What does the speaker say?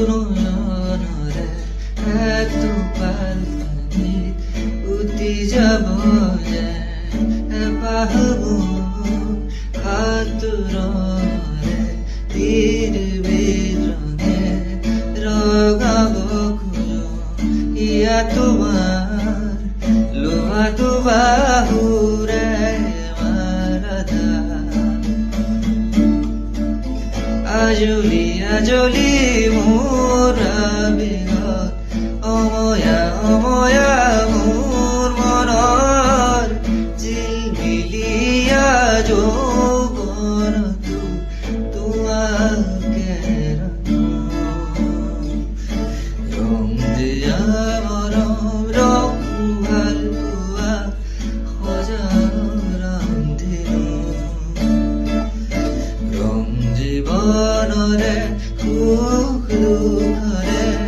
নয়নৰে এক টোপাল পানী উটি যাব যে এপাহ হাতুৰৰে তীৰ বিৰঙে ৰগাব খোজো ইয়া তোমাৰ লোহাটো বাহুৰে মাৰধা আজলি আজলি মোৰ আবেগত অময়া অময়া মোৰ মনৰ জিলমিলিয়া যৌৱনটো তোমাকে ৰং দিয়া মৰম ৰং ভাল পোৱা সজাৰান্ধিলো ৰং জীৱনৰে সুখ দুখৰে